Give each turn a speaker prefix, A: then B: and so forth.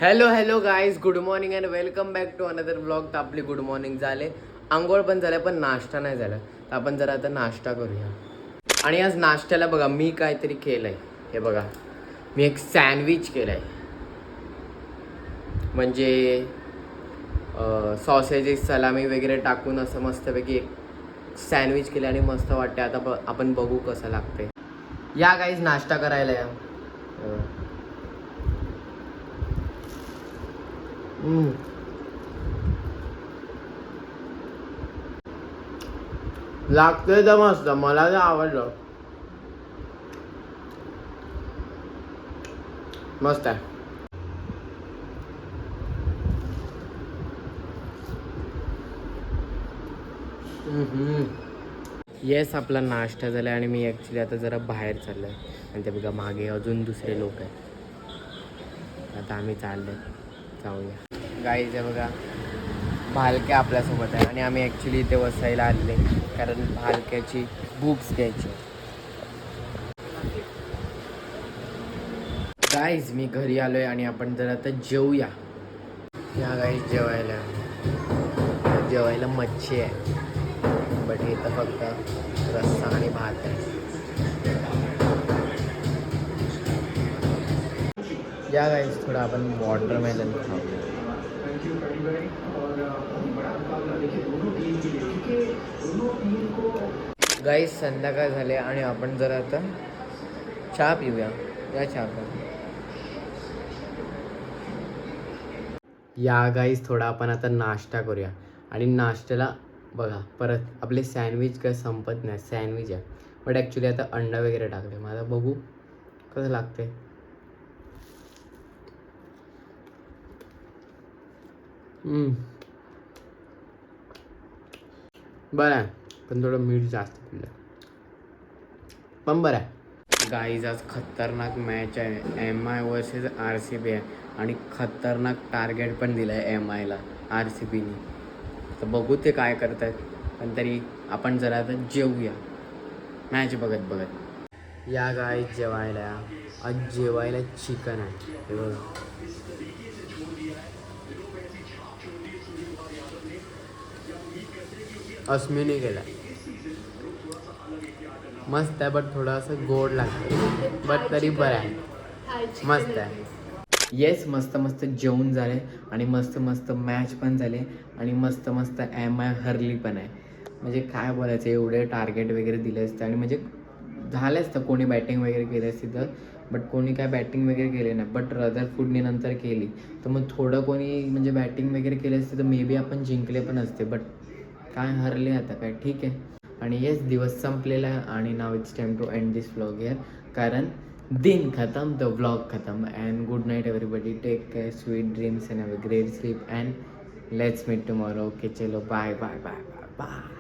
A: Hello guys, good morning and welcome back to another blog. तर आपली good morning झाले, आंघोळ पण झालं, पण नाश्ता नाही झाला. तर आपण जरा आता नाश्ता करूया. आणि आज नाश्त्याला बघा मी काहीतरी केलंय. हे बघा, मी एक सँडविच केलंय. म्हणजे सॉसेजेस, सलामी वगैरे टाकून असं मस्तपैकी एक सँडविच केलं आणि मस्त वाटते. आता आपण बघू कसं लागते. या गाईज नाश्ता करायला या. लागतंय तर मस्त, मला तर आवडलं. मस्त आहे. येस, आपला नाश्ता झाला आणि मी ॲक्च्युली आता जरा बाहेर चाललो आहे. आणि ते बघा मागे अजून दुसरे लोक आहेत. आता आम्ही चाललो जाऊया. गाईज आहे बघा, भालक्या आपल्यासोबत आहे आणि आम्ही ॲक्च्युली इथे वसायला आलेले कारण भालक्याची बुक्स घ्यायची. गाईज मी घरी आलो आहे आणि आपण जरा आता जेवूया. या गाईज जेवायला मच्छी आहे, बट इथं फक्त रस्सा आणि भात आहे. या गाईज थोडं आपण वॉटरमेलन खाऊया. गाईज संध्याकाळ झाले आणि आपण जरा आता चहा पिऊया. या चहा पिऊया. या गाईज थोडा आपण आता नाश्ता करूया. आणि नाश्त्याला बघा परत आपले सँडविच काय संपत नाही. सँडविच आहे, बट ॲक्च्युली आता अंडा वगैरे टाकले. मला बघू कसं लागते. बरं आहे, पण थोडं मीठ जास्त पिलं, पण बरं आहे. गाईज आज खतरनाक मॅच आहे. MI वर्सेस RCB आहे आणि खतरनाक टार्गेट पण दिलं आहे MIला RCBने. तर बघू ते काय करत आहेत, पण तरी आपण जरा आता जेवूया मॅच बघत बघत. या गाईज जेवायला. आज जेवायला चिकन आहे. हे बघा, अस्मिनी केला. मस्त आहे, बट थोडंसं गोड लागतं, बट तरी बरं आहे, मस्त आहे. येस, मस्त मस्त जेवण झाले आणि मस्त मस्त मॅच पण झाले आणि मस्त मस्त MI हरली पण आहे. म्हणजे काय बोलायचं, एवढे टार्गेट वगैरे दिले असते आणि म्हणजे झालं असतं कोणी बॅटिंग वगैरे केली असती तर, बट कोणी काय बॅटिंग वगैरे केली नाही. बट रदरफूडने नंतर केली, तर मग थोडं कोणी म्हणजे बॅटिंग वगैरे केली असते तर मे बी आपण जिंकले पण असते. बट काय हरले, आता काय ठीक आहे. आणि येस, दिवस संपलेला आहे आणि नाव it's time to end this vlog here. कारण दिन खतम, द व्लॉग खतम. And good night everybody, take care, sweet dreams and have a great sleep and let's meet tomorrow. Okay, चलो bye bye bye bye bye.